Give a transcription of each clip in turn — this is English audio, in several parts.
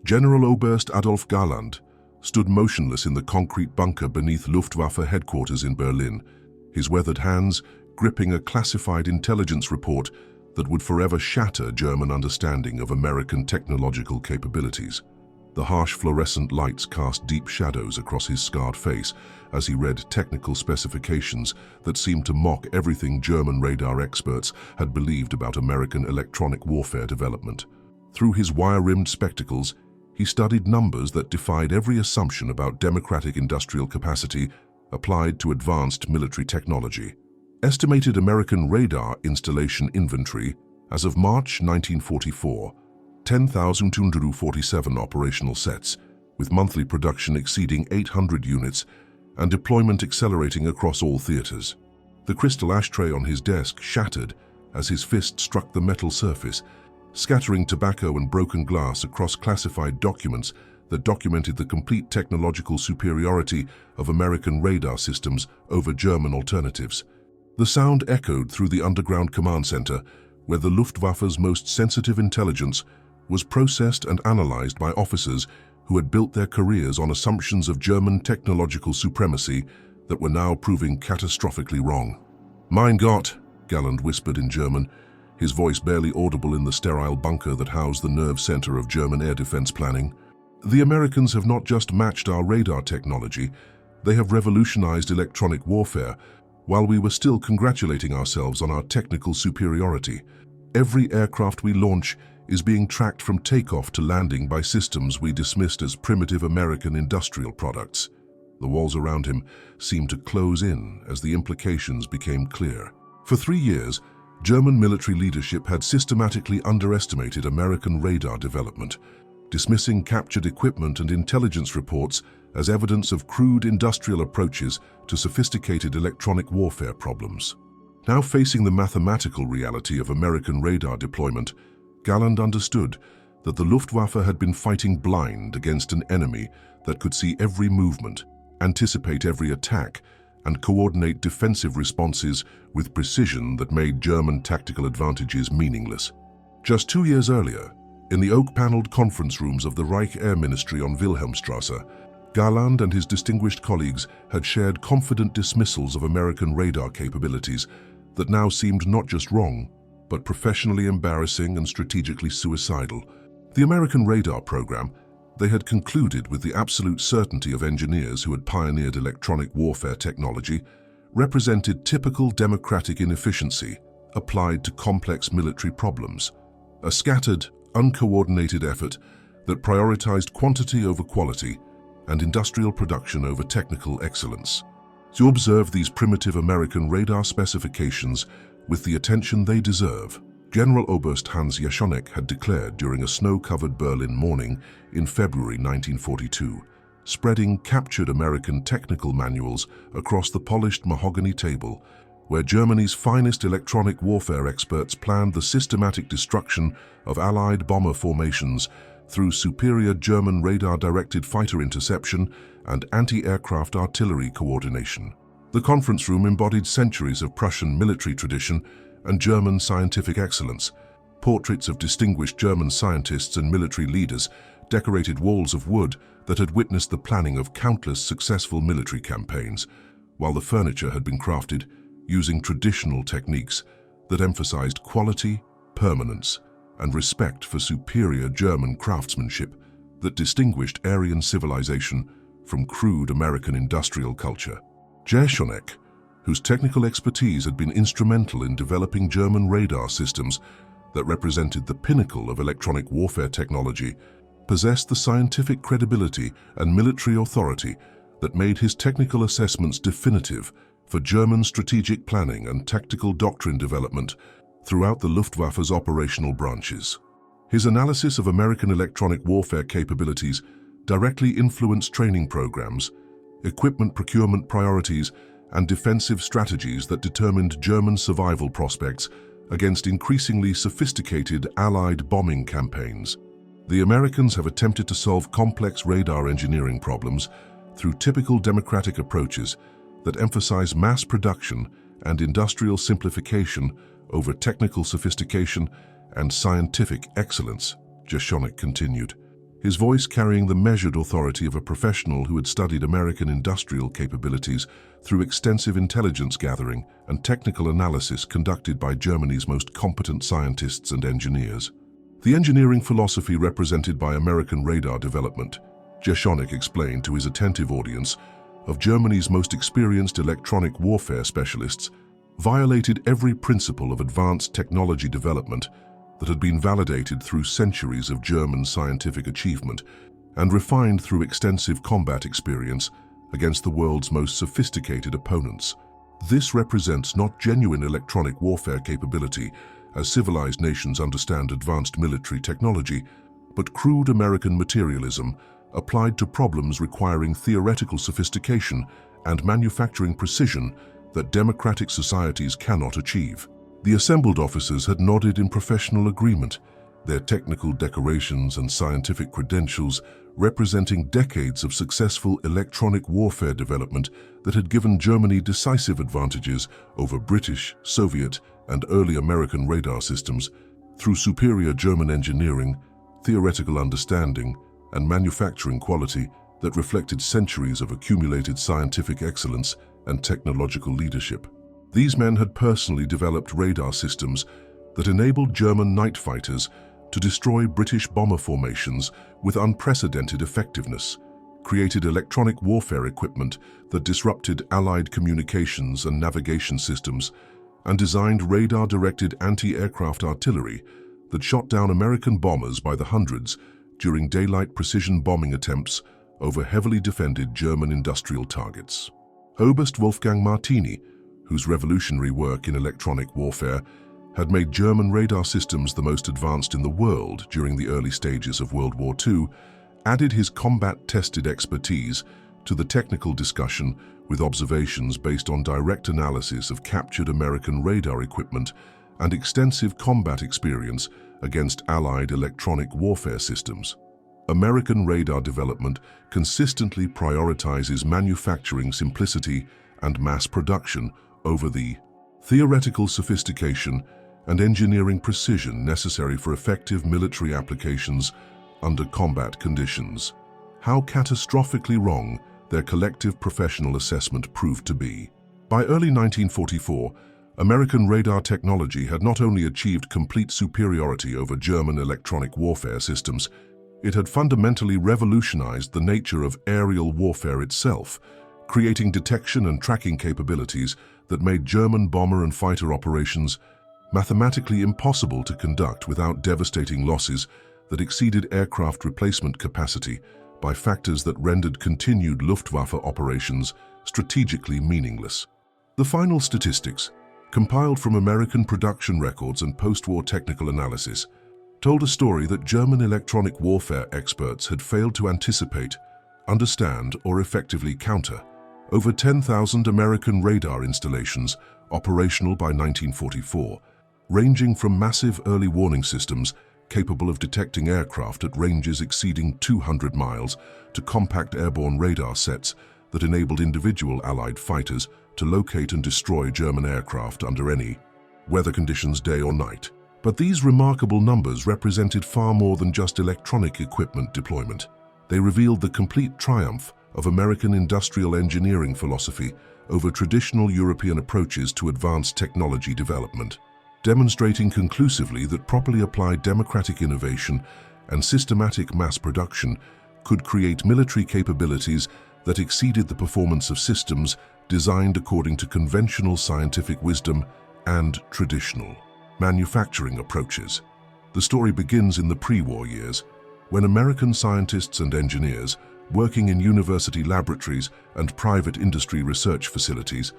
General Oberst Adolf Galland stood motionless in the concrete bunker beneath Luftwaffe headquarters in Berlin, his weathered hands gripping a classified intelligence report that would forever shatter German understanding of American technological capabilities. The harsh fluorescent lights cast deep shadows across his scarred face as he read technical specifications that seemed to mock everything German radar experts had believed about American electronic warfare development. Through his wire-rimmed spectacles, he studied numbers that defied every assumption about democratic industrial capacity applied to advanced military technology. Estimated American radar installation inventory as of March 1944, 10,247 operational sets, with monthly production exceeding 800 units and deployment accelerating across all theaters. The crystal ashtray on his desk shattered as his fist struck the metal surface, scattering tobacco and broken glass across classified documents that documented the complete technological superiority of American radar systems over German alternatives. The sound echoed through the underground command center, where the Luftwaffe's most sensitive intelligence was processed and analyzed by officers who had built their careers on assumptions of German technological supremacy that were now proving catastrophically wrong. "Mein Gott," Galland whispered in German, his voice barely audible in the sterile bunker that housed the nerve center of German air defense planning. "The Americans have not just matched our radar technology, they have revolutionized electronic warfare, while we were still congratulating ourselves on our technical superiority. Every aircraft we launch is being tracked from takeoff to landing by systems we dismissed as primitive American industrial products." The walls around him seemed to close in as the implications became clear. For 3 years, German military leadership had systematically underestimated American radar development, dismissing captured equipment and intelligence reports as evidence of crude industrial approaches to sophisticated electronic warfare problems. Now facing the mathematical reality of American radar deployment, Galland understood that the Luftwaffe had been fighting blind against an enemy that could see every movement, anticipate every attack, and coordinate defensive responses with precision that made German tactical advantages meaningless. Just 2 years earlier, in the oak-paneled conference rooms of the Reich Air Ministry on Wilhelmstrasse, Galland and his distinguished colleagues had shared confident dismissals of American radar capabilities that now seemed not just wrong, but professionally embarrassing and strategically suicidal. The American radar program, they had concluded with the absolute certainty of engineers who had pioneered electronic warfare technology, represented typical democratic inefficiency applied to complex military problems, a scattered, uncoordinated effort that prioritized quantity over quality and industrial production over technical excellence. To observe these primitive American radar specifications with the attention they deserve, General Oberst Hans Jeschonek had declared during a snow-covered Berlin morning in February 1942, spreading captured American technical manuals across the polished mahogany table, where Germany's finest electronic warfare experts planned the systematic destruction of Allied bomber formations through superior German radar-directed fighter interception and anti-aircraft artillery coordination. The conference room embodied centuries of Prussian military tradition and German scientific excellence. Portraits of distinguished German scientists and military leaders decorated walls of wood that had witnessed the planning of countless successful military campaigns, while the furniture had been crafted using traditional techniques that emphasized quality, permanence, and respect for superior German craftsmanship that distinguished Aryan civilization from crude American industrial culture. Jeschonek, whose technical expertise had been instrumental in developing German radar systems that represented the pinnacle of electronic warfare technology, possessed the scientific credibility and military authority that made his technical assessments definitive for German strategic planning and tactical doctrine development throughout the Luftwaffe's operational branches. His analysis of American electronic warfare capabilities directly influenced training programs, equipment procurement priorities, and defensive strategies that determined German survival prospects against increasingly sophisticated Allied bombing campaigns. The Americans have attempted to solve complex radar engineering problems through typical democratic approaches that emphasize mass production and industrial simplification over technical sophistication and scientific excellence, Jeschonek continued. his voice carrying the measured authority of a professional who had studied American industrial capabilities through extensive intelligence gathering and technical analysis conducted by Germany's most competent scientists and engineers. The engineering philosophy represented by American radar development, Jeschonek explained to his attentive audience, of Germany's most experienced electronic warfare specialists, violated every principle of advanced technology development that had been validated through centuries of German scientific achievement and refined through extensive combat experience against the world's most sophisticated opponents. This represents not genuine electronic warfare capability, as civilized nations understand advanced military technology, but crude American materialism applied to problems requiring theoretical sophistication and manufacturing precision that democratic societies cannot achieve. The assembled officers had nodded in professional agreement, their technical decorations and scientific credentials representing decades of successful electronic warfare development that had given Germany decisive advantages over British, Soviet, and early American radar systems through superior German engineering, theoretical understanding, and manufacturing quality that reflected centuries of accumulated scientific excellence and technological leadership. These men had personally developed radar systems that enabled German night fighters to destroy British bomber formations with unprecedented effectiveness, created electronic warfare equipment that disrupted Allied communications and navigation systems, and designed radar-directed anti-aircraft artillery that shot down American bombers by the hundreds during daylight precision bombing attempts over heavily defended German industrial targets. Oberst Wolfgang Martini, whose revolutionary work in electronic warfare had made German radar systems the most advanced in the world during the early stages of World War II, added his combat-tested expertise to the technical discussion with observations based on direct analysis of captured American radar equipment and extensive combat experience against Allied electronic warfare systems. American radar development consistently prioritizes manufacturing simplicity and mass production over the theoretical sophistication and engineering precision necessary for effective military applications under combat conditions. How catastrophically wrong their collective professional assessment proved to be. By early 1944, American radar technology had not only achieved complete superiority over German electronic warfare systems, it had fundamentally revolutionized the nature of aerial warfare itself, creating detection and tracking capabilities that made German bomber and fighter operations mathematically impossible to conduct without devastating losses that exceeded aircraft replacement capacity by factors that rendered continued Luftwaffe operations strategically meaningless. The final statistics, compiled from American production records and post-war technical analysis, told a story that German electronic warfare experts had failed to anticipate, understand, or effectively counter. Over 10,000 American radar installations operational by 1944, ranging from massive early warning systems capable of detecting aircraft at ranges exceeding 200 miles to compact airborne radar sets that enabled individual Allied fighters to locate and destroy German aircraft under any weather conditions, day or night. But these remarkable numbers represented far more than just electronic equipment deployment. They revealed the complete triumph of American industrial engineering philosophy over traditional European approaches to advanced technology development, demonstrating conclusively that properly applied democratic innovation and systematic mass production could create military capabilities that exceeded the performance of systems designed according to conventional scientific wisdom and traditional manufacturing approaches. The story begins in the pre-war years, when American scientists and engineers, working in university laboratories and private industry research facilities,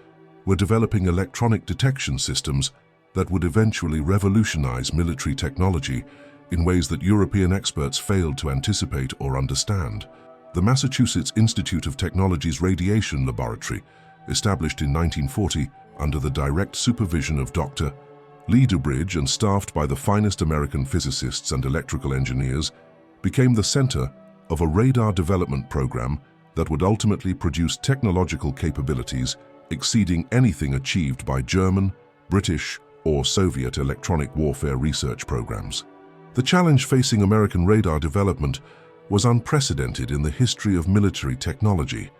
were developing electronic detection systems that would eventually revolutionize military technology in ways that European experts failed to anticipate or understand. The Massachusetts Institute of Technology's Radiation Laboratory, established in 1940 under the direct supervision of Dr. Lee Dubridge and staffed by the finest American physicists and electrical engineers, became the center of a radar development program that would ultimately produce technological capabilities exceeding anything achieved by German, British, or Soviet electronic warfare research programs. The challenge facing American radar development was unprecedented in the history of military technology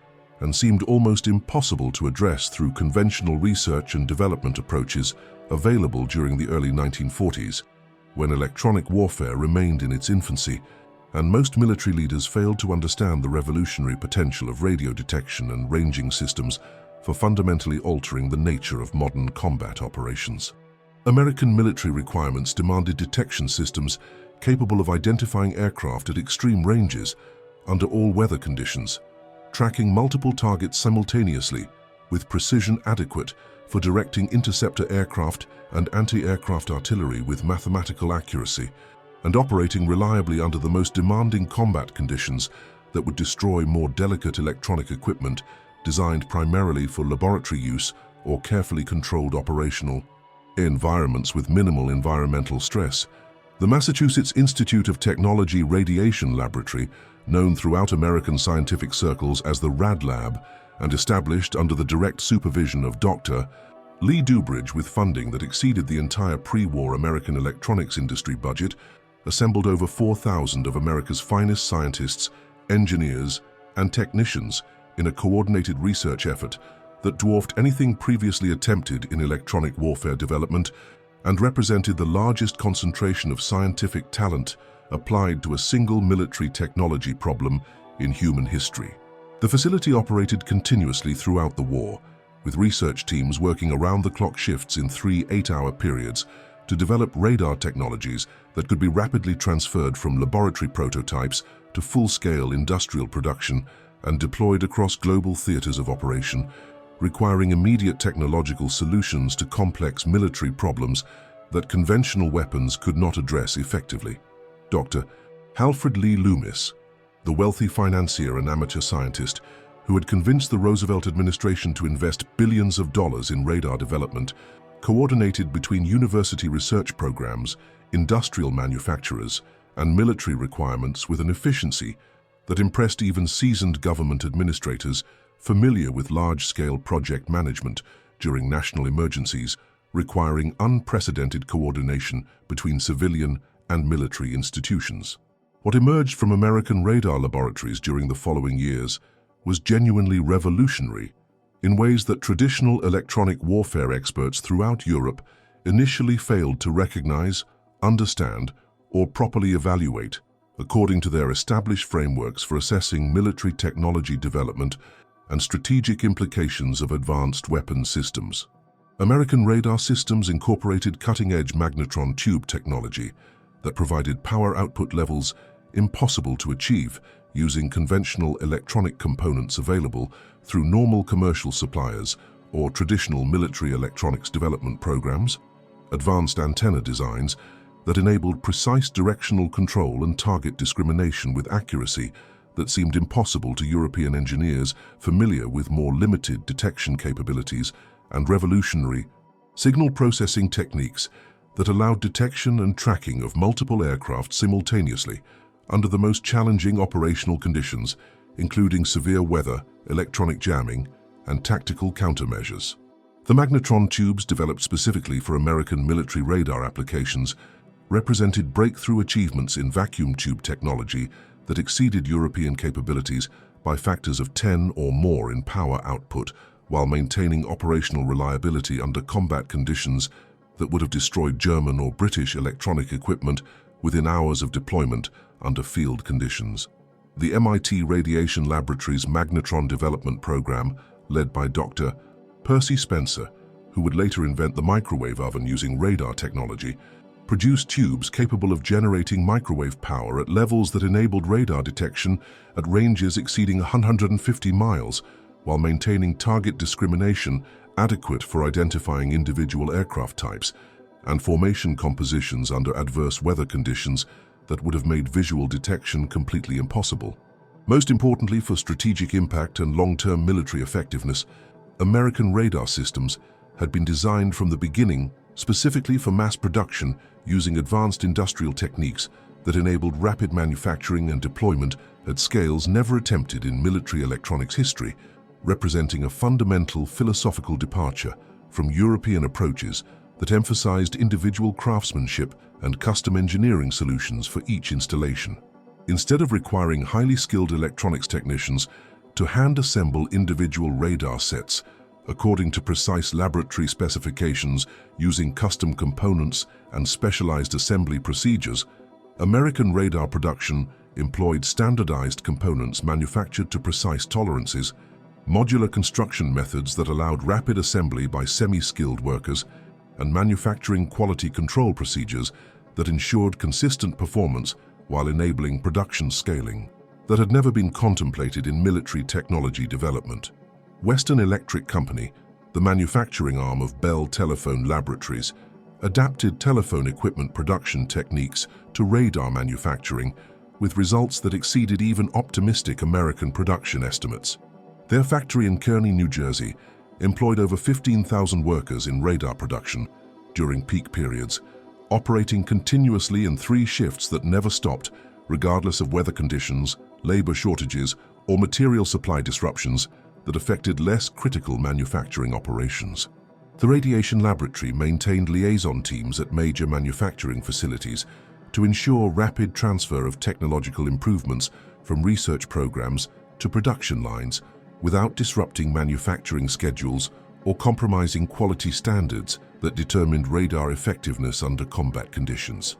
and seemed almost impossible to address through conventional research and development approaches available during the early 1940s, when electronic warfare remained in its infancy and most military leaders failed to understand the revolutionary potential of radio detection and ranging systems for fundamentally altering the nature of modern combat operations. American military requirements demanded detection systems capable of identifying aircraft at extreme ranges under all weather conditions, tracking multiple targets simultaneously with precision adequate for directing interceptor aircraft and anti-aircraft artillery with mathematical accuracy, and operating reliably under the most demanding combat conditions that would destroy more delicate electronic equipment designed primarily for laboratory use or carefully controlled operational environments with minimal environmental stress. The Massachusetts Institute of Technology Radiation Laboratory, known throughout American scientific circles as the RAD Lab, and established under the direct supervision of Dr. Lee Dubridge with funding that exceeded the entire pre-war American electronics industry budget, assembled over 4,000 of America's finest scientists, engineers, and technicians in a coordinated research effort that dwarfed anything previously attempted in electronic warfare development and represented the largest concentration of scientific talent applied to a single military technology problem in human history. The facility operated continuously throughout the war, with research teams working around-the-clock shifts in 3 8-hour periods to develop radar technologies that could be rapidly transferred from laboratory prototypes to full-scale industrial production and deployed across global theaters of operation, requiring immediate technological solutions to complex military problems that conventional weapons could not address effectively. Dr. Alfred Lee Loomis, the wealthy financier and amateur scientist who had convinced the Roosevelt administration to invest billions of dollars in radar development, coordinated between university research programs, industrial manufacturers, and military requirements with an efficiency that impressed even seasoned government administrators familiar with large-scale project management during national emergencies, requiring unprecedented coordination between civilian and military institutions. What emerged from American radar laboratories during the following years was genuinely revolutionary in ways that traditional electronic warfare experts throughout Europe initially failed to recognize, understand, or properly evaluate, according to their established frameworks for assessing military technology development and strategic implications of advanced weapon systems. American radar systems incorporated cutting-edge magnetron tube technology that provided power output levels impossible to achieve using conventional electronic components available through normal commercial suppliers or traditional military electronics development programs, advanced antenna designs that enabled precise directional control and target discrimination with accuracy that seemed impossible to European engineers familiar with more limited detection capabilities, and revolutionary signal processing techniques that allowed detection and tracking of multiple aircraft simultaneously under the most challenging operational conditions, including severe weather, electronic jamming, and tactical countermeasures. The magnetron tubes, developed specifically for American military radar applications, represented breakthrough achievements in vacuum tube technology that exceeded European capabilities by factors of 10 or more in power output, while maintaining operational reliability under combat conditions that would have destroyed German or British electronic equipment within hours of deployment under field conditions. The MIT Radiation Laboratory's magnetron development program, led by Dr. Percy Spencer, who would later invent the microwave oven using radar technology, produced tubes capable of generating microwave power at levels that enabled radar detection at ranges exceeding 150 miles, while maintaining target discrimination adequate for identifying individual aircraft types and formation compositions under adverse weather conditions that would have made visual detection completely impossible. Most importantly, for strategic impact and long-term military effectiveness, American radar systems had been designed from the beginning specifically for mass production using advanced industrial techniques that enabled rapid manufacturing and deployment at scales never attempted in military electronics history, representing a fundamental philosophical departure from European approaches that emphasized individual craftsmanship and custom engineering solutions for each installation. instead of requiring highly skilled electronics technicians to hand-assemble individual radar sets according to precise laboratory specifications using custom components and specialized assembly procedures, American radar production employed standardized components manufactured to precise tolerances, modular construction methods that allowed rapid assembly by semi-skilled workers, and manufacturing quality control procedures that ensured consistent performance while enabling production scaling that had never been contemplated in military technology development. Western Electric Company, the manufacturing arm of Bell Telephone Laboratories, adapted telephone equipment production techniques to radar manufacturing with results that exceeded even optimistic American production estimates. Their factory in Kearney, New Jersey, employed over 15,000 workers in radar production during peak periods, operating continuously in 3 shifts that never stopped, regardless of weather conditions, labor shortages, or material supply disruptions that affected less critical manufacturing operations. The Radiation Laboratory maintained liaison teams at major manufacturing facilities to ensure rapid transfer of technological improvements from research programs to production lines without disrupting manufacturing schedules or compromising quality standards that determined radar effectiveness under combat conditions.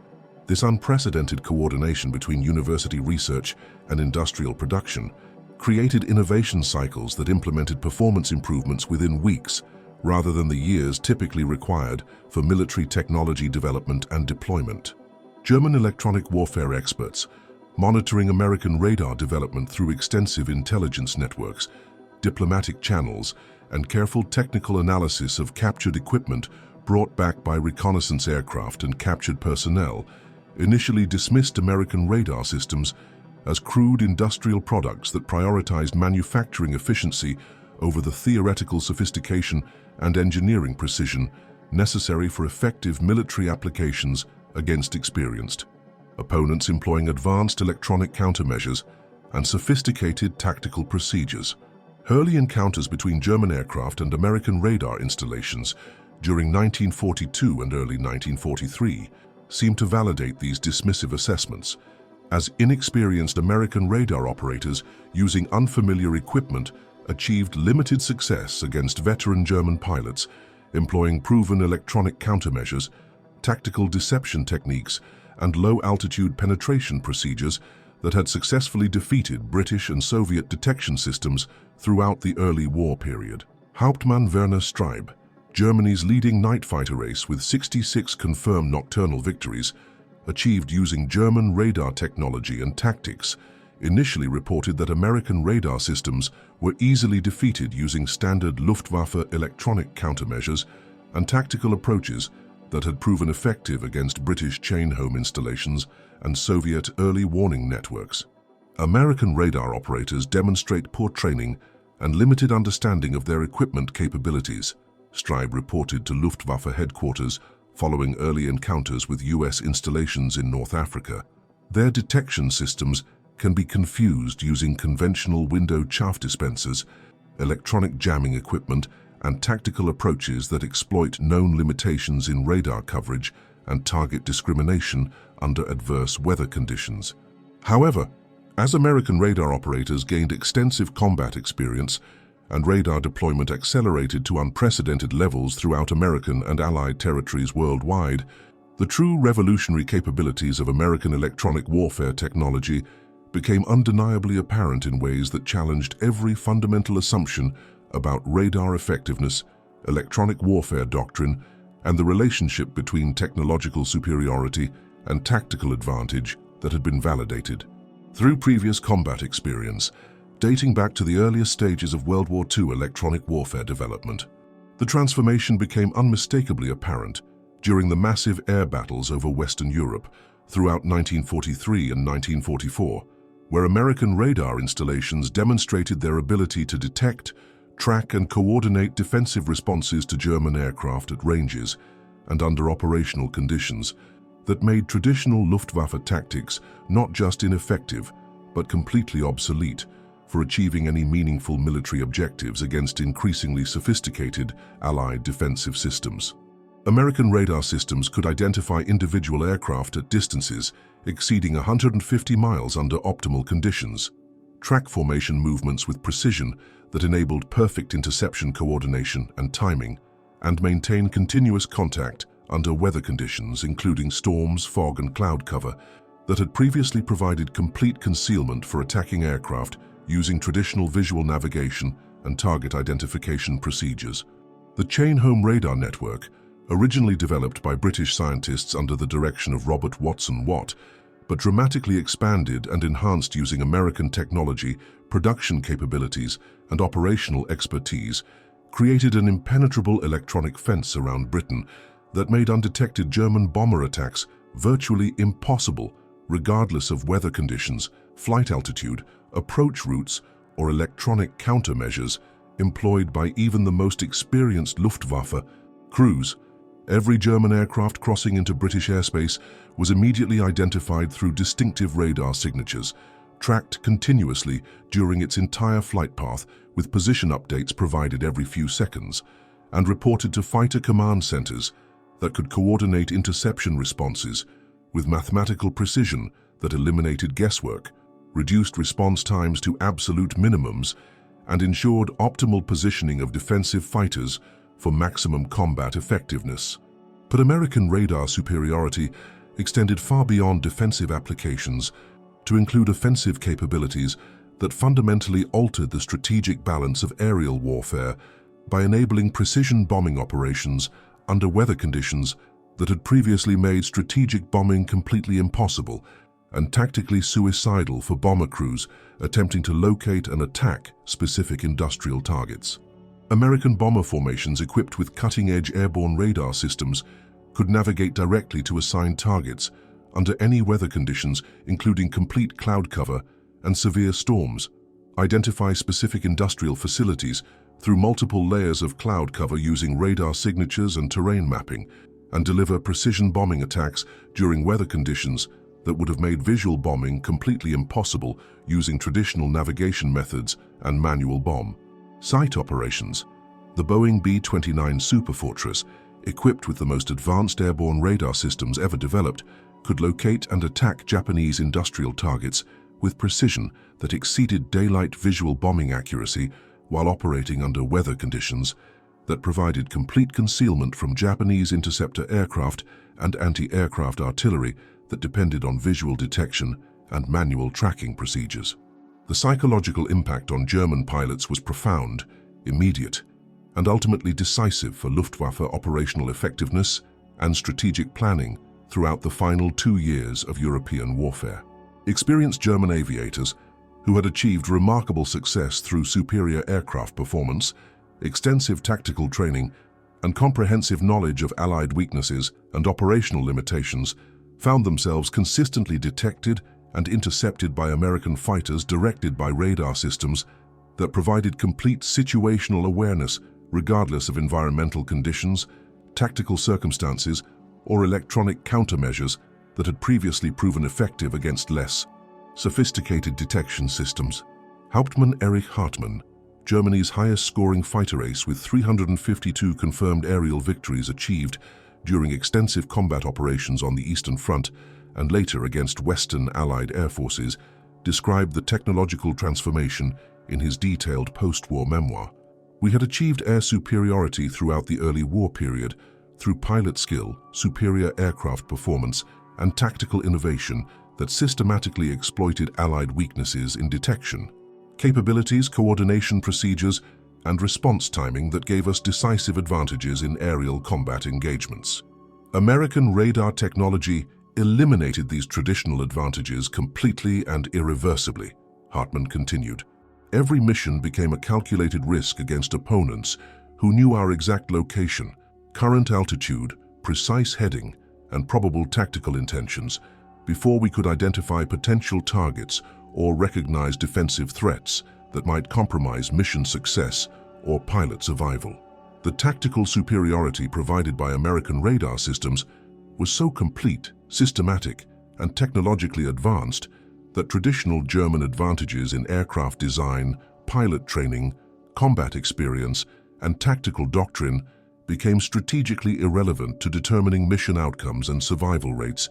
This unprecedented coordination between university research and industrial production created innovation cycles that implemented performance improvements within weeks rather than the years typically required for military technology development and deployment. German electronic warfare experts, monitoring American radar development through extensive intelligence networks, diplomatic channels, and careful technical analysis of captured equipment brought back by reconnaissance aircraft and captured personnel, initially dismissed American radar systems as crude industrial products that prioritized manufacturing efficiency over the theoretical sophistication and engineering precision necessary for effective military applications against experienced opponents employing advanced electronic countermeasures and sophisticated tactical procedures. Early encounters between German aircraft and American radar installations during 1942 and early 1943 seem to validate these dismissive assessments, as inexperienced American radar operators using unfamiliar equipment achieved limited success against veteran German pilots employing proven electronic countermeasures, tactical deception techniques, and low-altitude penetration procedures that had successfully defeated British and Soviet detection systems throughout the early war period. Hauptmann Werner Streib, Germany's leading night fighter ace with 66 confirmed nocturnal victories, achieved using German radar technology and tactics, initially reported that American radar systems were easily defeated using standard Luftwaffe electronic countermeasures and tactical approaches that had proven effective against British chain-home installations and Soviet early warning networks. American radar operators demonstrate poor training and limited understanding of their equipment capabilities, Streib reported to Luftwaffe headquarters following early encounters with U.S. installations in North Africa. Their detection systems can be confused using conventional window chaff dispensers, electronic jamming equipment, and tactical approaches that exploit known limitations in radar coverage and target discrimination under adverse weather conditions. However, as American radar operators gained extensive combat experience and radar deployment accelerated to unprecedented levels throughout American and Allied territories worldwide, the true revolutionary capabilities of American electronic warfare technology became undeniably apparent in ways that challenged every fundamental assumption about radar effectiveness, electronic warfare doctrine, and the relationship between technological superiority and tactical advantage that had been validated. Through previous combat experience, dating back to the earliest stages of World War II electronic warfare development, the transformation became unmistakably apparent during the massive air battles over Western Europe throughout 1943 and 1944, where American radar installations demonstrated their ability to detect, track, and coordinate defensive responses to German aircraft at ranges and under operational conditions that made traditional Luftwaffe tactics not just ineffective, but completely obsolete for achieving any meaningful military objectives against increasingly sophisticated Allied defensive systems. American radar systems could identify individual aircraft at distances exceeding 150 miles under optimal conditions, track formation movements with precision that enabled perfect interception coordination and timing, and maintain continuous contact under weather conditions including storms, fog, and cloud cover that had previously provided complete concealment for attacking aircraft using traditional visual navigation and target identification procedures. The chain-home radar network, originally developed by British scientists under the direction of Robert Watson Watt, but dramatically expanded and enhanced using American technology, production capabilities, and operational expertise, created an impenetrable electronic fence around Britain that made undetected German bomber attacks virtually impossible, regardless of weather conditions, flight altitude, approach routes, or electronic countermeasures employed by even the most experienced Luftwaffe crews. Every German aircraft crossing into British airspace was immediately identified through distinctive radar signatures, tracked continuously during its entire flight path with position updates provided every few seconds, and reported to fighter command centers that could coordinate interception responses with mathematical precision that eliminated guesswork, reduced response times to absolute minimums, and ensured optimal positioning of defensive fighters for maximum combat effectiveness. But American radar superiority extended far beyond defensive applications to include offensive capabilities that fundamentally altered the strategic balance of aerial warfare by enabling precision bombing operations under weather conditions that had previously made strategic bombing completely impossible and tactically suicidal for bomber crews attempting to locate and attack specific industrial targets. American bomber formations equipped with cutting-edge airborne radar systems could navigate directly to assigned targets under any weather conditions, including complete cloud cover and severe storms, identify specific industrial facilities through multiple layers of cloud cover using radar signatures and terrain mapping, and deliver precision bombing attacks during weather conditions that would have made visual bombing completely impossible using traditional navigation methods and manual bomb. Site operations. The Boeing B-29 Superfortress, equipped with the most advanced airborne radar systems ever developed, could locate and attack Japanese industrial targets with precision that exceeded daylight visual bombing accuracy while operating under weather conditions that provided complete concealment from Japanese interceptor aircraft and anti-aircraft artillery that depended on visual detection and manual tracking procedures. The psychological impact on German pilots was profound, immediate, and ultimately decisive for Luftwaffe operational effectiveness and strategic planning throughout the final 2 years of European warfare. Experienced German aviators, who had achieved remarkable success through superior aircraft performance, extensive tactical training, and comprehensive knowledge of Allied weaknesses and operational limitations, found themselves consistently detected and intercepted by American fighters directed by radar systems that provided complete situational awareness regardless of environmental conditions, tactical circumstances, or electronic countermeasures that had previously proven effective against less sophisticated detection systems. Hauptmann Erich Hartmann, Germany's highest-scoring fighter ace with 352 confirmed aerial victories achieved during extensive combat operations on the Eastern Front and later against Western Allied air forces, described the technological transformation in his detailed post-war memoir. We had achieved air superiority throughout the early war period through pilot skill, superior aircraft performance, and tactical innovation that systematically exploited Allied weaknesses in detection, capabilities, coordination procedures, and response timing that gave us decisive advantages in aerial combat engagements. American radar technology eliminated these traditional advantages completely and irreversibly, Hartmann continued. Every mission became a calculated risk against opponents who knew our exact location, current altitude, precise heading, and probable tactical intentions before we could identify potential targets or recognize defensive threats that might compromise mission success or pilot survival. The tactical superiority provided by American radar systems was so complete, systematic, and technologically advanced that traditional German advantages in aircraft design, pilot training, combat experience, and tactical doctrine became strategically irrelevant to determining mission outcomes and survival rates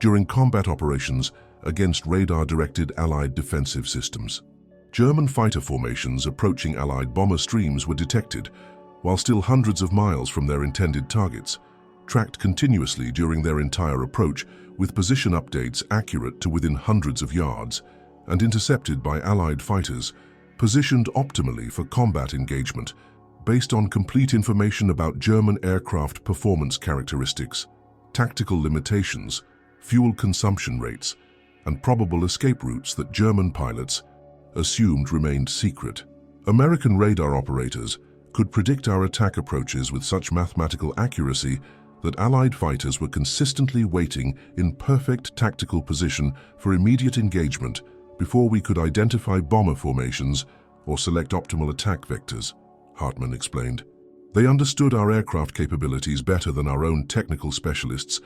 during combat operations against radar-directed Allied defensive systems. German fighter formations approaching Allied bomber streams were detected, while still hundreds of miles from their intended targets, tracked continuously during their entire approach with position updates accurate to within hundreds of yards, and intercepted by Allied fighters, positioned optimally for combat engagement based on complete information about German aircraft performance characteristics, tactical limitations, fuel consumption rates, and probable escape routes that German pilots assumed remained secret. American radar operators could predict our attack approaches with such mathematical accuracy that Allied fighters were consistently waiting in perfect tactical position for immediate engagement before we could identify bomber formations or select optimal attack vectors, Hartmann explained. They understood our aircraft capabilities better than our own technical specialists,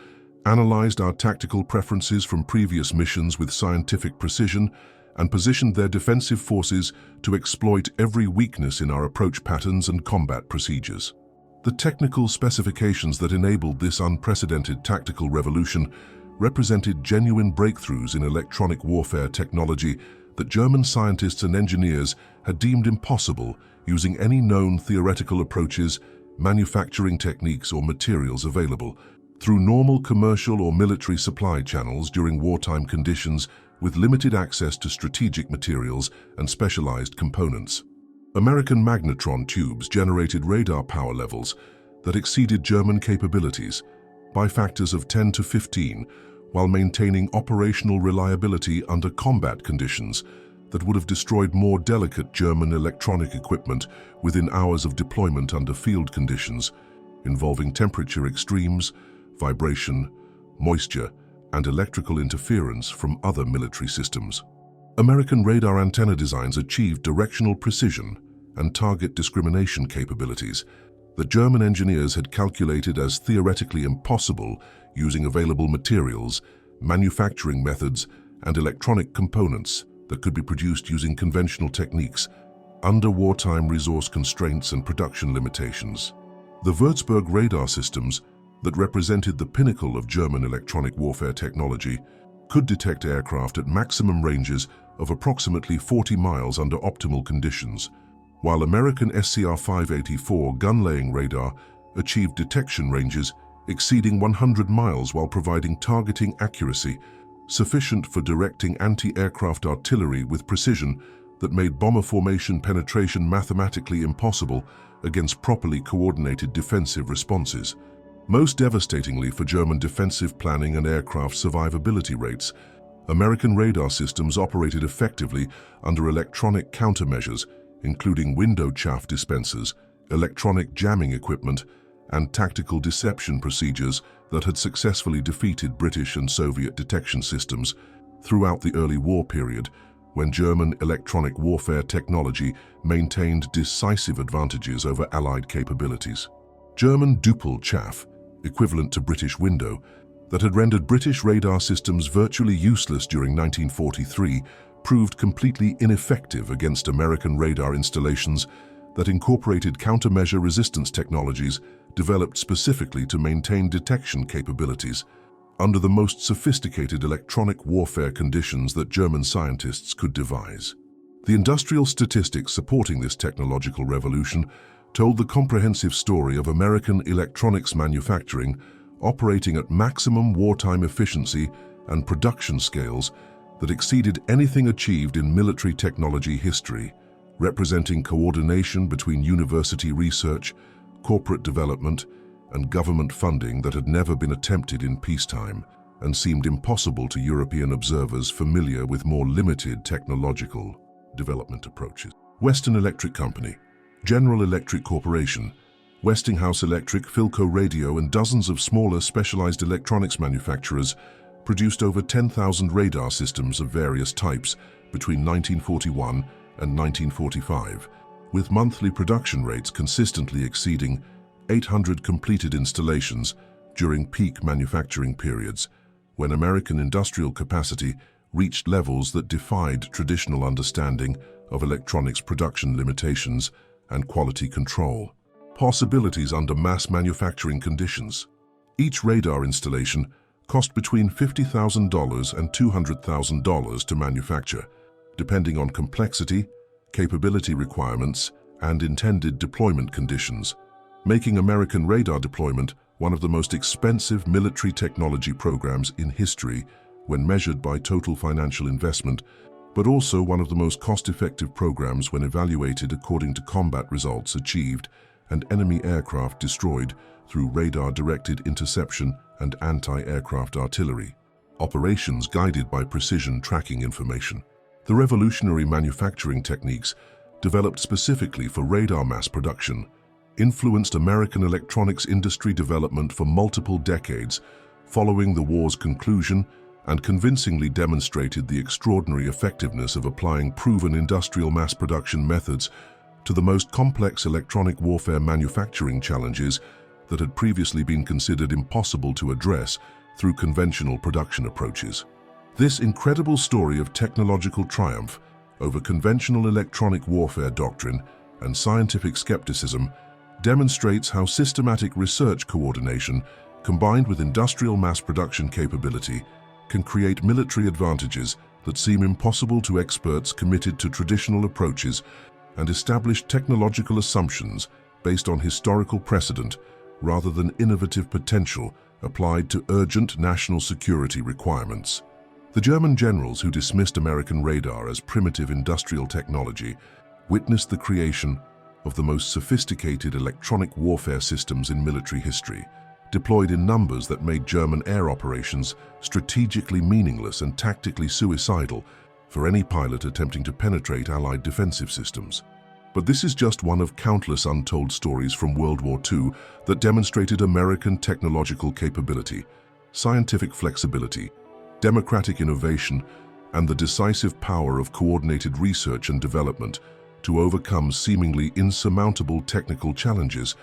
analyzed our tactical preferences from previous missions with scientific precision, and positioned their defensive forces to exploit every weakness in our approach patterns and combat procedures. The technical specifications that enabled this unprecedented tactical revolution represented genuine breakthroughs in electronic warfare technology that German scientists and engineers had deemed impossible using any known theoretical approaches, manufacturing techniques, or materials available through normal commercial or military supply channels during wartime conditions with limited access to strategic materials and specialized components. American magnetron tubes generated radar power levels that exceeded German capabilities by factors of 10 to 15, while maintaining operational reliability under combat conditions that would have destroyed more delicate German electronic equipment within hours of deployment under field conditions, involving temperature extremes, vibration, moisture, and electrical interference from other military systems. American radar antenna designs achieved directional precision and target discrimination capabilities that German engineers had calculated as theoretically impossible using available materials, manufacturing methods, and electronic components that could be produced using conventional techniques under wartime resource constraints and production limitations. The Würzburg radar systems that represented the pinnacle of German electronic warfare technology could detect aircraft at maximum ranges of approximately 40 miles under optimal conditions, while American SCR-584 gun-laying radar achieved detection ranges exceeding 100 miles while providing targeting accuracy sufficient for directing anti-aircraft artillery with precision that made bomber formation penetration mathematically impossible against properly coordinated defensive responses. Most devastatingly for German defensive planning and aircraft survivability rates, American radar systems operated effectively under electronic countermeasures, including window chaff dispensers, electronic jamming equipment, and tactical deception procedures that had successfully defeated British and Soviet detection systems throughout the early war period, when German electronic warfare technology maintained decisive advantages over Allied capabilities. German Doppel chaff, equivalent to British window, that had rendered British radar systems virtually useless during 1943, proved completely ineffective against American radar installations that incorporated countermeasure resistance technologies developed specifically to maintain detection capabilities under the most sophisticated electronic warfare conditions that German scientists could devise. The industrial statistics supporting this technological revolution told the comprehensive story of American electronics manufacturing operating at maximum wartime efficiency and production scales that exceeded anything achieved in military technology history, representing coordination between university research, corporate development, and government funding that had never been attempted in peacetime and seemed impossible to European observers familiar with more limited technological development approaches. Western Electric Company, General Electric Corporation, Westinghouse Electric, Philco Radio, and dozens of smaller specialized electronics manufacturers produced over 10,000 radar systems of various types between 1941 and 1945, with monthly production rates consistently exceeding 800 completed installations during peak manufacturing periods, when American industrial capacity reached levels that defied traditional understanding of electronics production limitations and quality control. possibilities under mass manufacturing conditions. Each radar installation cost between $50,000 and $200,000 to manufacture, depending on complexity, capability requirements, and intended deployment conditions, making American radar deployment one of the most expensive military technology programs in history when measured by total financial investment, but also one of the most cost-effective programs when evaluated according to combat results achieved and enemy aircraft destroyed through radar-directed interception and anti-aircraft artillery, operations guided by precision tracking information. The revolutionary manufacturing techniques developed specifically for radar mass production influenced American electronics industry development for multiple decades following the war's conclusion and convincingly demonstrated the extraordinary effectiveness of applying proven industrial mass production methods to the most complex electronic warfare manufacturing challenges that had previously been considered impossible to address through conventional production approaches. This incredible story of technological triumph over conventional electronic warfare doctrine and scientific skepticism demonstrates how systematic research coordination combined with industrial mass production capability can create military advantages that seem impossible to experts committed to traditional approaches and established technological assumptions based on historical precedent rather than innovative potential applied to urgent national security requirements. The German generals who dismissed American radar as primitive industrial technology witnessed the creation of the most sophisticated electronic warfare systems in military history, deployed in numbers that made German air operations strategically meaningless and tactically suicidal for any pilot attempting to penetrate Allied defensive systems. But this is just one of countless untold stories from World War II that demonstrated American technological capability, scientific flexibility, democratic innovation, and the decisive power of coordinated research and development to overcome seemingly insurmountable technical challenges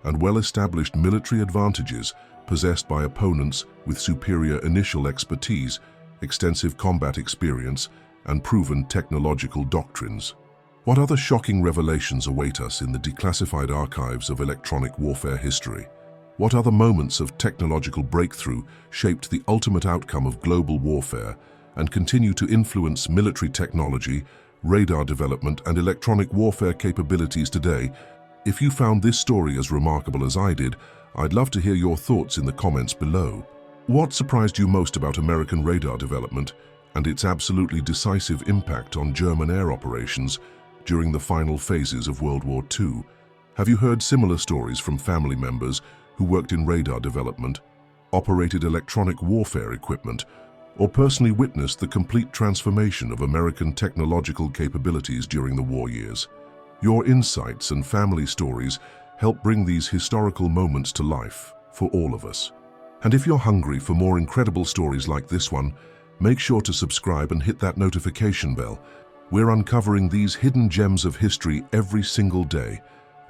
and well-established military advantages possessed by opponents with superior initial expertise, extensive combat experience, and proven technological doctrines. What other shocking revelations await us in the declassified archives of electronic warfare history? What other moments of technological breakthrough shaped the ultimate outcome of global warfare and continue to influence military technology, radar development, and electronic warfare capabilities today? If you found this story as remarkable as I did, I'd love to hear your thoughts in the comments below. What surprised you most about American radar development and its absolutely decisive impact on German air operations during the final phases of World War II? Have you heard similar stories from family members who worked in radar development, operated electronic warfare equipment, or personally witnessed the complete transformation of American technological capabilities during the war years? Your insights and family stories help bring these historical moments to life for all of us. And if you're hungry for more incredible stories like this one, make sure to subscribe and hit that notification bell. We're uncovering these hidden gems of history every single day.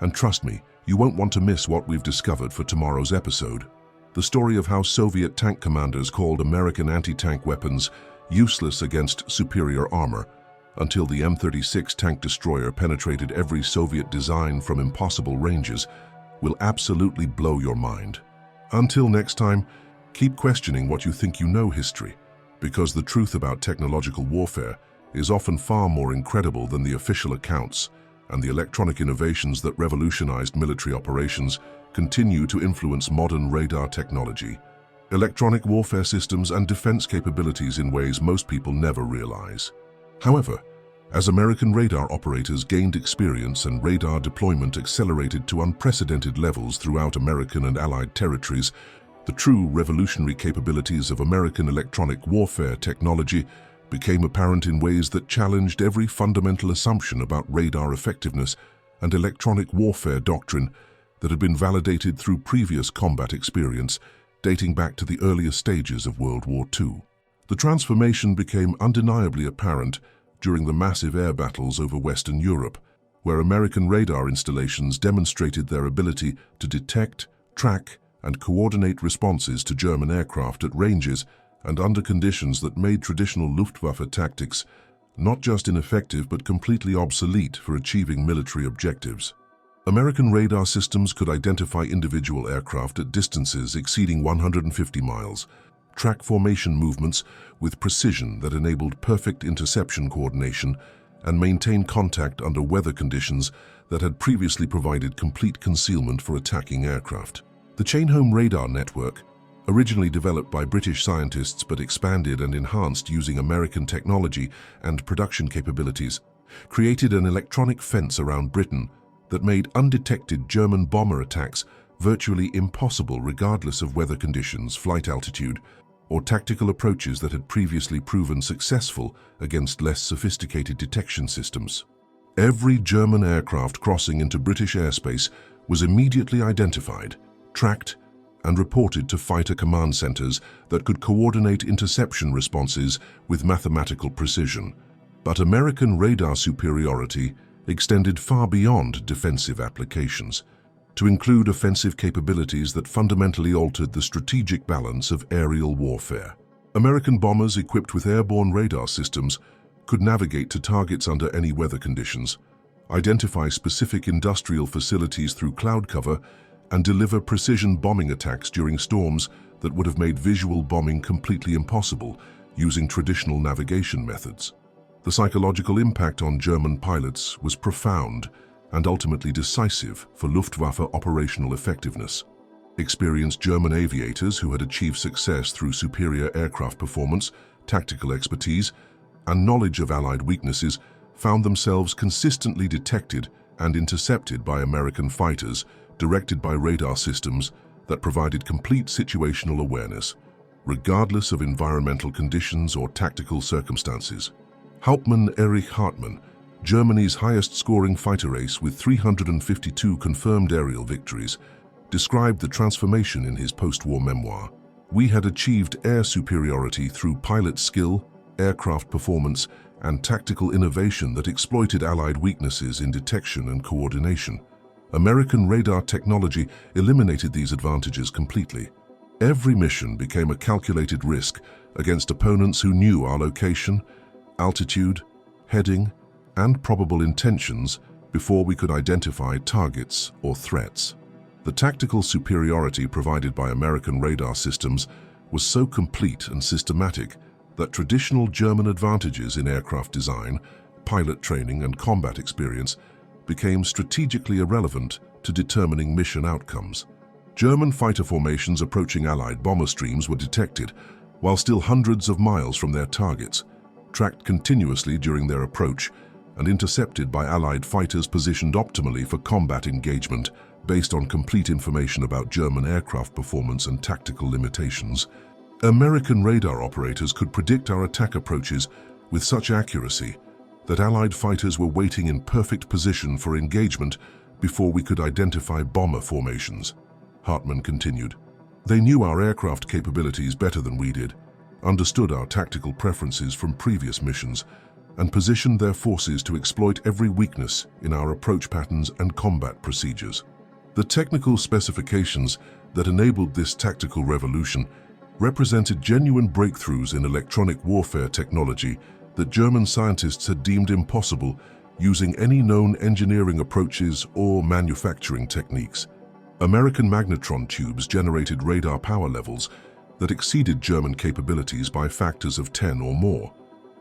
And trust me, you won't want to miss what we've discovered for tomorrow's episode. The story of how Soviet tank commanders called American anti-tank weapons useless against superior armor, until the M-36 tank destroyer penetrated every Soviet design from impossible ranges, will absolutely blow your mind. Until next time, keep questioning what you think you know history, because the truth about technological warfare is often far more incredible than the official accounts, and the electronic innovations that revolutionized military operations continue to influence modern radar technology, electronic warfare systems, and defense capabilities in ways most people never realize. However, as American radar operators gained experience and radar deployment accelerated to unprecedented levels throughout American and Allied territories, the true revolutionary capabilities of American electronic warfare technology became apparent in ways that challenged every fundamental assumption about radar effectiveness and electronic warfare doctrine that had been validated through previous combat experience dating back to the earliest stages of World War II. The transformation became undeniably apparent during the massive air battles over Western Europe, where American radar installations demonstrated their ability to detect, track, and coordinate responses to German aircraft at ranges and under conditions that made traditional Luftwaffe tactics not just ineffective but completely obsolete for achieving military objectives. American radar systems could identify individual aircraft at distances exceeding 150 miles, track formation movements with precision that enabled perfect interception coordination, and maintain contact under weather conditions that had previously provided complete concealment for attacking aircraft. The chain-home radar network, originally developed by British scientists but expanded and enhanced using American technology and production capabilities, created an electronic fence around Britain that made undetected German bomber attacks virtually impossible regardless of weather conditions, flight altitude, or tactical approaches that had previously proven successful against less sophisticated detection systems. Every German aircraft crossing into British airspace was immediately identified, tracked, and reported to fighter command centers that could coordinate interception responses with mathematical precision. But American radar superiority extended far beyond defensive applications, to include offensive capabilities that fundamentally altered the strategic balance of aerial warfare. American bombers equipped with airborne radar systems could navigate to targets under any weather conditions, identify specific industrial facilities through cloud cover, and deliver precision bombing attacks during storms that would have made visual bombing completely impossible using traditional navigation methods. The psychological impact on German pilots was profound and ultimately decisive for Luftwaffe operational effectiveness. Experienced German aviators who had achieved success through superior aircraft performance, tactical expertise, and knowledge of Allied weaknesses found themselves consistently detected and intercepted by American fighters directed by radar systems that provided complete situational awareness, regardless of environmental conditions or tactical circumstances. Hauptmann Erich Hartmann, Germany's highest-scoring fighter ace with 352 confirmed aerial victories, described the transformation in his post-war memoir. "We had achieved air superiority through pilot skill, aircraft performance, and tactical innovation that exploited Allied weaknesses in detection and coordination. American radar technology eliminated these advantages completely. Every mission became a calculated risk against opponents who knew our location, altitude, heading, and probable intentions before we could identify targets or threats." The tactical superiority provided by American radar systems was so complete and systematic that traditional German advantages in aircraft design, pilot training, and combat experience became strategically irrelevant to determining mission outcomes. German fighter formations approaching Allied bomber streams were detected while still hundreds of miles from their targets, tracked continuously during their approach, and intercepted by Allied fighters positioned optimally for combat engagement based on complete information about German aircraft performance and tactical limitations. American radar operators could predict our attack approaches with such accuracy that Allied fighters were waiting in perfect position for engagement before we could identify bomber formations. Hartmann continued, "They knew our aircraft capabilities better than we did, understood our tactical preferences from previous missions, and positioned their forces to exploit every weakness in our approach patterns and combat procedures." The technical specifications that enabled this tactical revolution represented genuine breakthroughs in electronic warfare technology that German scientists had deemed impossible using any known engineering approaches or manufacturing techniques. American magnetron tubes generated radar power levels that exceeded German capabilities by factors of 10 or more,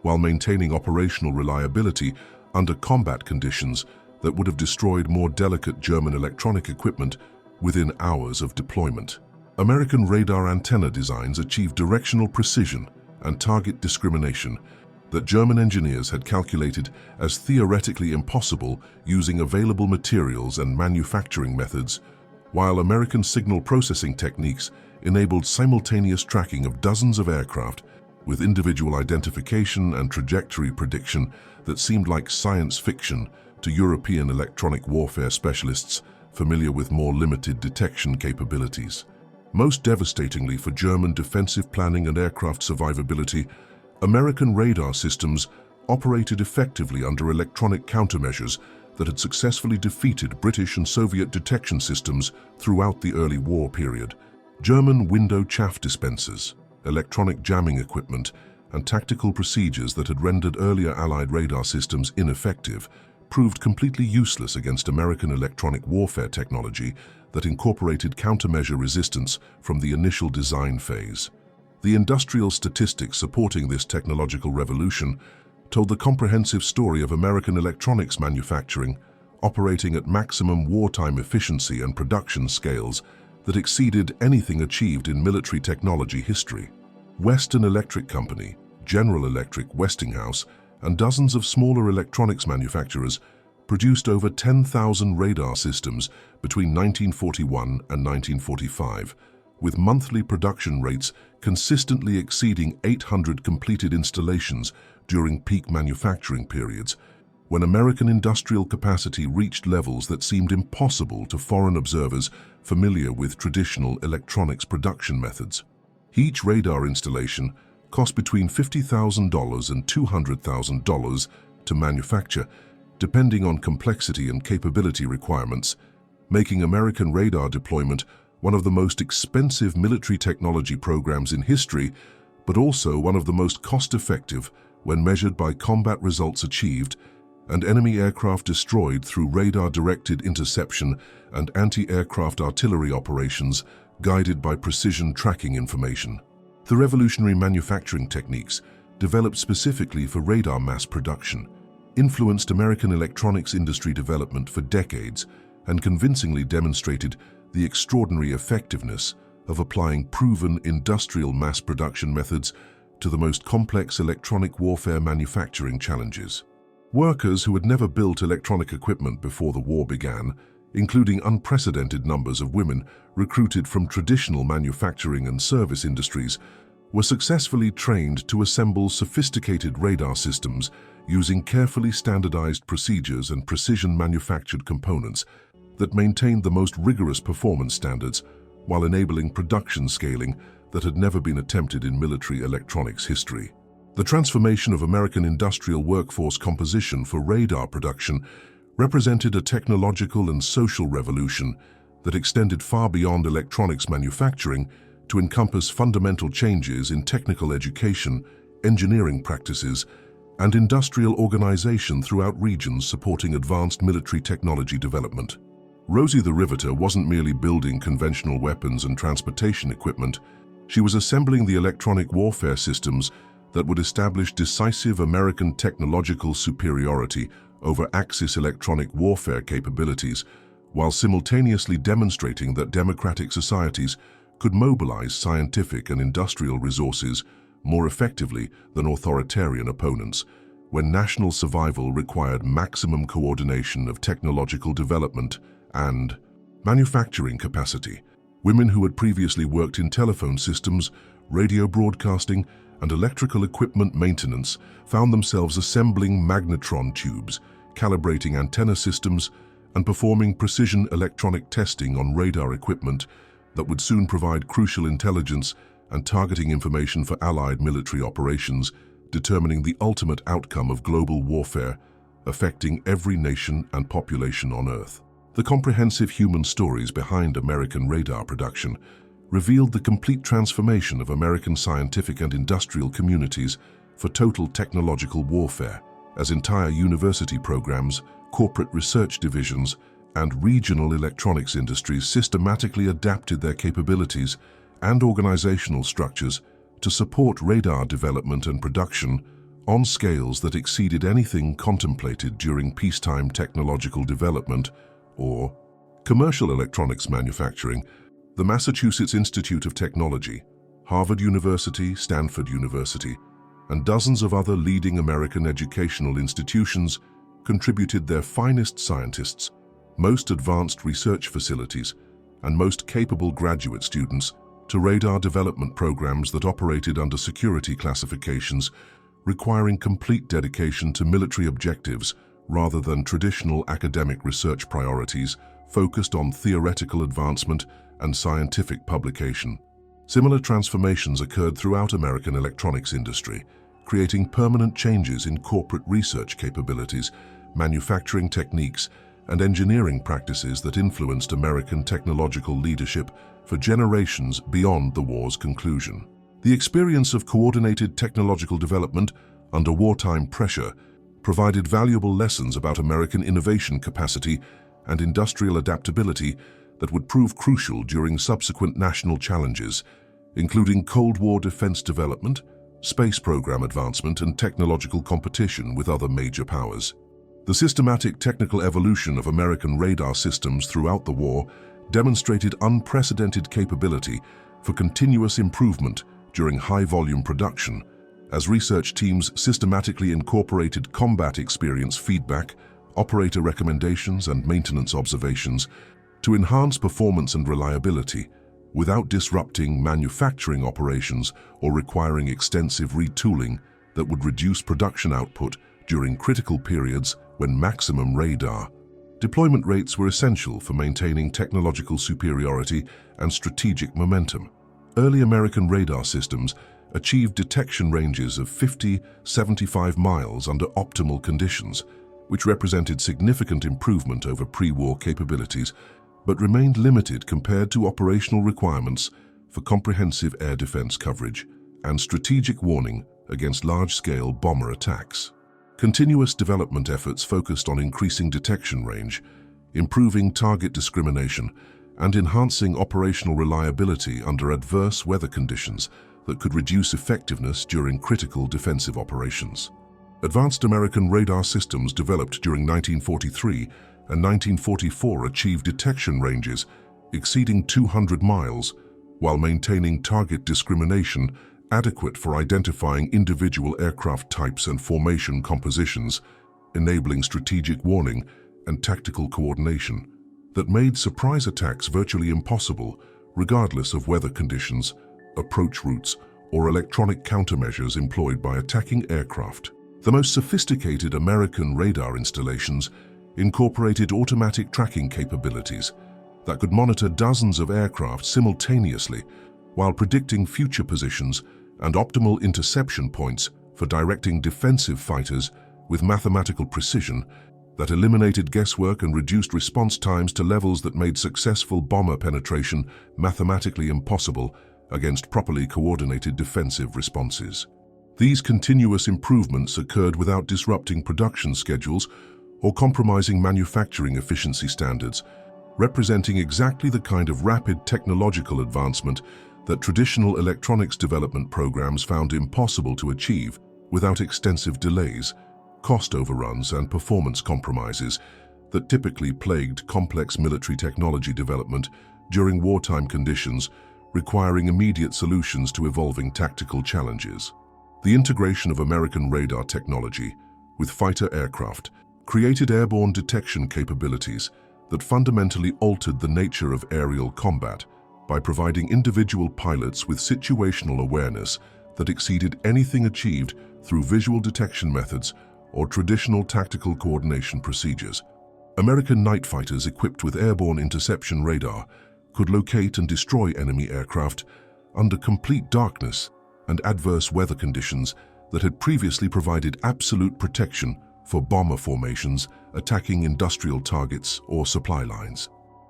while maintaining operational reliability under combat conditions that would have destroyed more delicate German electronic equipment within hours of deployment. American radar antenna designs achieved directional precision and target discrimination that German engineers had calculated as theoretically impossible using available materials and manufacturing methods, while American signal processing techniques enabled simultaneous tracking of dozens of aircraft with individual identification and trajectory prediction that seemed like science fiction to European electronic warfare specialists familiar with more limited detection capabilities. Most devastatingly for German defensive planning and aircraft survivability, American radar systems operated effectively under electronic countermeasures that had successfully defeated British and Soviet detection systems throughout the early war period. German window chaff dispensers, electronic jamming equipment, and tactical procedures that had rendered earlier Allied radar systems ineffective proved completely useless against American electronic warfare technology that incorporated countermeasure resistance from the initial design phase. The industrial statistics supporting this technological revolution told the comprehensive story of American electronics manufacturing operating at maximum wartime efficiency and production scales that exceeded anything achieved in military technology history. Western Electric Company, General Electric, Westinghouse, and dozens of smaller electronics manufacturers produced over 10,000 radar systems between 1941 and 1945, with monthly production rates consistently exceeding 800 completed installations during peak manufacturing periods, when American industrial capacity reached levels that seemed impossible to foreign observers familiar with traditional electronics production methods. Each radar installation cost between $50,000 and $200,000 to manufacture, depending on complexity and capability requirements, making American radar deployment one of the most expensive military technology programs in history, but also one of the most cost-effective when measured by combat results achieved and enemy aircraft destroyed through radar-directed interception and anti-aircraft artillery operations guided by precision tracking information. The revolutionary manufacturing techniques, developed specifically for radar mass production, influenced American electronics industry development for decades and convincingly demonstrated the extraordinary effectiveness of applying proven industrial mass production methods to the most complex electronic warfare manufacturing challenges. Workers who had never built electronic equipment before the war began, including unprecedented numbers of women recruited from traditional manufacturing and service industries, were successfully trained to assemble sophisticated radar systems using carefully standardized procedures and precision-manufactured components that maintained the most rigorous performance standards while enabling production scaling that had never been attempted in military electronics history. The transformation of American industrial workforce composition for radar production represented a technological and social revolution that extended far beyond electronics manufacturing to encompass fundamental changes in technical education, engineering practices, and industrial organization throughout regions supporting advanced military technology development. Rosie the Riveter wasn't merely building conventional weapons and transportation equipment, she was assembling the electronic warfare systems that would establish decisive American technological superiority over Axis electronic warfare capabilities, while simultaneously demonstrating that democratic societies could mobilize scientific and industrial resources more effectively than authoritarian opponents, when national survival required maximum coordination of technological development and manufacturing capacity. Women who had previously worked in telephone systems, radio broadcasting, and electrical equipment maintenance found themselves assembling magnetron tubes, calibrating antenna systems, and performing precision electronic testing on radar equipment that would soon provide crucial intelligence and targeting information for Allied military operations, determining the ultimate outcome of global warfare, affecting every nation and population on Earth. The comprehensive human stories behind American radar production revealed the complete transformation of American scientific and industrial communities for total technological warfare, as entire university programs, corporate research divisions, and regional electronics industries systematically adapted their capabilities and organizational structures to support radar development and production on scales that exceeded anything contemplated during peacetime technological development or commercial electronics manufacturing. The Massachusetts Institute of Technology, Harvard University, Stanford University, and dozens of other leading American educational institutions contributed their finest scientists, most advanced research facilities, and most capable graduate students to radar development programs that operated under security classifications, requiring complete dedication to military objectives rather than traditional academic research priorities focused on theoretical advancement and scientific publication. Similar transformations occurred throughout American electronics industry, creating permanent changes in corporate research capabilities, manufacturing techniques, and engineering practices that influenced American technological leadership for generations beyond the war's conclusion. The experience of coordinated technological development under wartime pressure provided valuable lessons about American innovation capacity and industrial adaptability that would prove crucial during subsequent national challenges, including Cold War defense development, space program advancement, and technological competition with other major powers. The systematic technical evolution of American radar systems throughout the war demonstrated unprecedented capability for continuous improvement during high-volume production, as research teams systematically incorporated combat experience feedback, operator recommendations, and maintenance observations to enhance performance and reliability without disrupting manufacturing operations or requiring extensive retooling that would reduce production output during critical periods when maximum radar deployment rates were essential for maintaining technological superiority and strategic momentum. Early American radar systems achieved detection ranges of 50-75 miles under optimal conditions, which represented significant improvement over pre-war capabilities, but remained limited compared to operational requirements for comprehensive air defense coverage and strategic warning against large-scale bomber attacks. Continuous development efforts focused on increasing detection range, improving target discrimination, and enhancing operational reliability under adverse weather conditions that could reduce effectiveness during critical defensive operations. Advanced American radar systems developed during 1943 and 1944 achieved detection ranges exceeding 200 miles while maintaining target discrimination adequate for identifying individual aircraft types and formation compositions, enabling strategic warning and tactical coordination that made surprise attacks virtually impossible regardless of weather conditions, approach routes, or electronic countermeasures employed by attacking aircraft. The most sophisticated American radar installations incorporated automatic tracking capabilities that could monitor dozens of aircraft simultaneously while predicting future positions and optimal interception points for directing defensive fighters with mathematical precision that eliminated guesswork and reduced response times to levels that made successful bomber penetration mathematically impossible against properly coordinated defensive responses. These continuous improvements occurred without disrupting production schedules or compromising manufacturing efficiency standards, representing exactly the kind of rapid technological advancement that traditional electronics development programs found impossible to achieve without extensive delays, cost overruns, and performance compromises that typically plagued complex military technology development during wartime conditions, requiring immediate solutions to evolving tactical challenges. The integration of American radar technology with fighter aircraft created airborne detection capabilities that fundamentally altered the nature of aerial combat by providing individual pilots with situational awareness that exceeded anything achieved through visual detection methods or traditional tactical coordination procedures. American night fighters equipped with airborne interception radar could locate and destroy enemy aircraft under complete darkness and adverse weather conditions that had previously provided absolute protection for bomber formations attacking industrial targets or supply lines.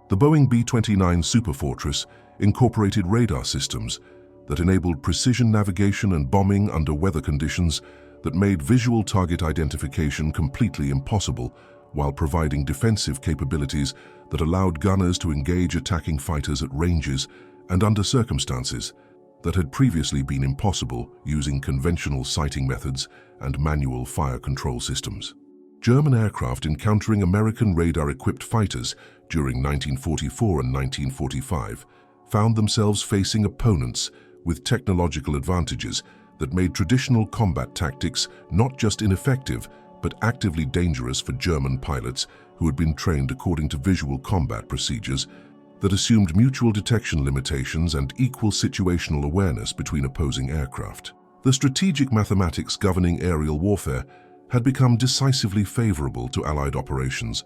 The Boeing B-29 Superfortress incorporated radar systems that enabled precision navigation and bombing under weather conditions that made visual target identification completely impossible, while providing defensive capabilities that allowed gunners to engage attacking fighters at ranges and under circumstances that had previously been impossible using conventional sighting methods and manual fire control systems. German aircraft encountering American radar-equipped fighters during 1944 and 1945 found themselves facing opponents with technological advantages that made traditional combat tactics not just ineffective, but actively dangerous for German pilots who had been trained according to visual combat procedures that assumed mutual detection limitations and equal situational awareness between opposing aircraft. The strategic mathematics governing aerial warfare had become decisively favorable to Allied operations.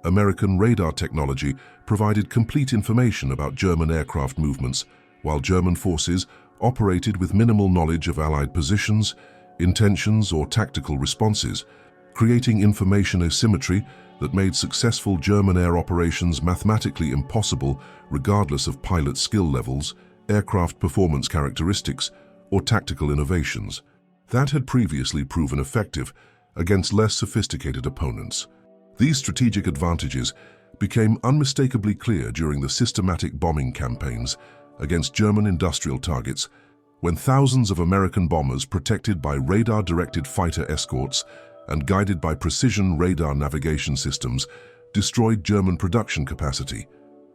American radar technology provided complete information about German aircraft movements, while German forces operated with minimal knowledge of Allied positions, intentions, or tactical responses, creating information asymmetry that made successful German air operations mathematically impossible regardless of pilot skill levels, aircraft performance characteristics, or tactical innovations. That had previously proven effective, against less sophisticated opponents. These strategic advantages became unmistakably clear during the systematic bombing campaigns against German industrial targets, when thousands of American bombers, protected by radar-directed fighter escorts and guided by precision radar navigation systems, destroyed German production capacity,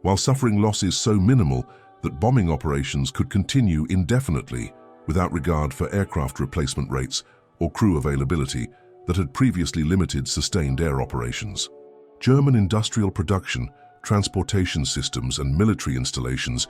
while suffering losses so minimal that bombing operations could continue indefinitely without regard for aircraft replacement rates or crew availability that had previously limited sustained air operations. German industrial production, transportation systems, and military installations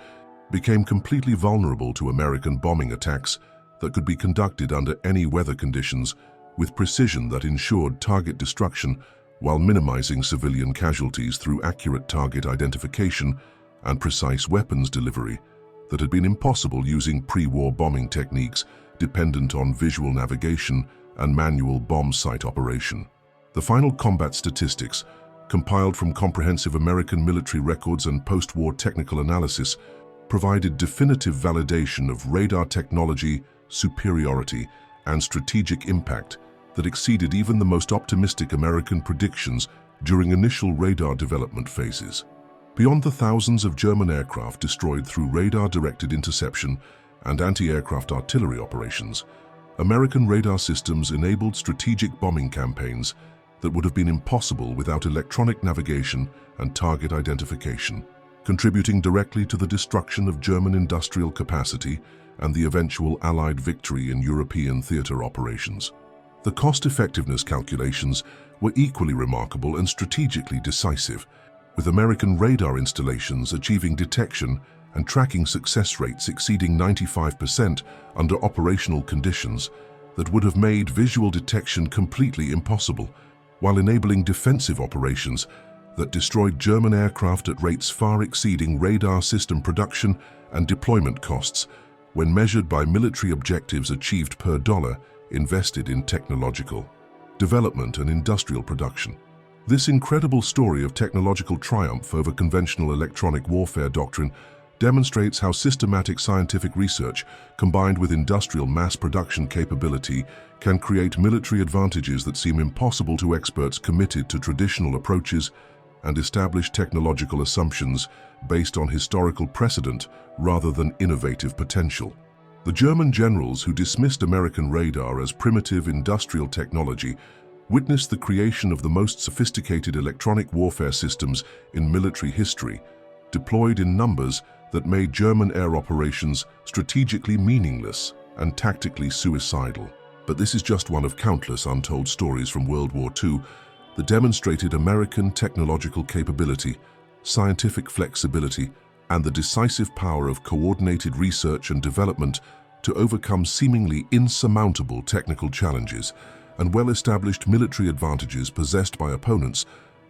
became completely vulnerable to American bombing attacks that could be conducted under any weather conditions with precision that ensured target destruction while minimizing civilian casualties through accurate target identification and precise weapons delivery that had been impossible using pre-war bombing techniques dependent on visual navigation and manual bomb site operation. The final combat statistics, compiled from comprehensive American military records and post-war technical analysis, provided definitive validation of radar technology, superiority, and strategic impact that exceeded even the most optimistic American predictions during initial radar development phases. Beyond the thousands of German aircraft destroyed through radar-directed interception and anti-aircraft artillery operations, American radar systems enabled strategic bombing campaigns that would have been impossible without electronic navigation and target identification, contributing directly to the destruction of German industrial capacity and the eventual Allied victory in European theater operations. The cost-effectiveness calculations were equally remarkable and strategically decisive, with American radar installations achieving detection and tracking success rates exceeding 95% under operational conditions that would have made visual detection completely impossible, while enabling defensive operations that destroyed German aircraft at rates far exceeding radar system production and deployment costs when measured by military objectives achieved per dollar invested in technological development and industrial production. This incredible story of technological triumph over conventional electronic warfare doctrine demonstrates how systematic scientific research combined with industrial mass production capability can create military advantages that seem impossible to experts committed to traditional approaches and establish technological assumptions based on historical precedent rather than innovative potential. The German generals who dismissed American radar as primitive industrial technology witnessed the creation of the most sophisticated electronic warfare systems in military history, deployed in numbers that made German air operations strategically meaningless and tactically suicidal. But this is just one of countless untold stories from World War II that demonstrated American technological capability, scientific flexibility, and the decisive power of coordinated research and development to overcome seemingly insurmountable technical challenges and well-established military advantages possessed by opponents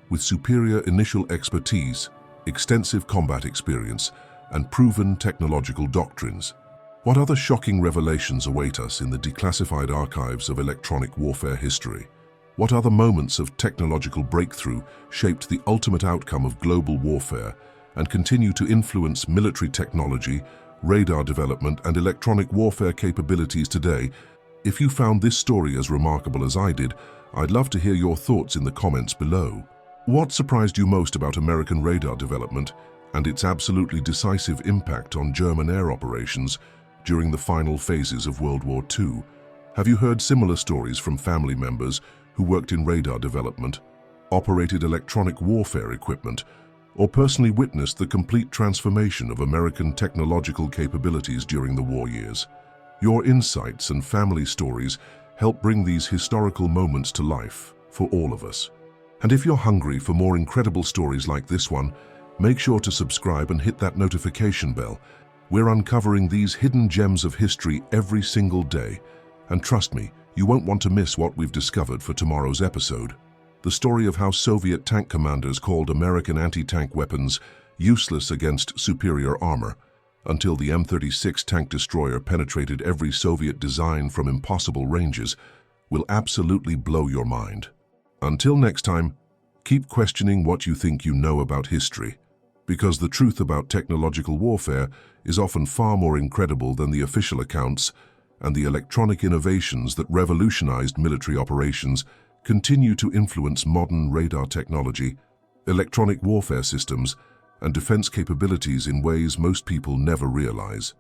with superior initial expertise, extensive combat experience, and proven technological doctrines. What other shocking revelations await us in the declassified archives of electronic warfare history? What other moments of technological breakthrough shaped the ultimate outcome of global warfare and continue to influence military technology, radar development, and electronic warfare capabilities today? If you found this story as remarkable as I did, I'd love to hear your thoughts in the comments below. What surprised you most about American radar development and its absolutely decisive impact on German air operations during the final phases of World War II? Have you heard similar stories from family members who worked in radar development, operated electronic warfare equipment, or personally witnessed the complete transformation of American technological capabilities during the war years? Your insights and family stories help bring these historical moments to life for all of us. And if you're hungry for more incredible stories like this one, make sure to subscribe and hit that notification bell. We're uncovering these hidden gems of history every single day. And trust me, you won't want to miss what we've discovered for tomorrow's episode. The story of how Soviet tank commanders called American anti-tank weapons useless against superior armor, until the M-36 tank destroyer penetrated every Soviet design from impossible ranges, will absolutely blow your mind. Until next time, keep questioning what you think you know about history, because the truth about technological warfare is often far more incredible than the official accounts, and the electronic innovations that revolutionized military operations continue to influence modern radar technology, electronic warfare systems, and defense capabilities in ways most people never realize.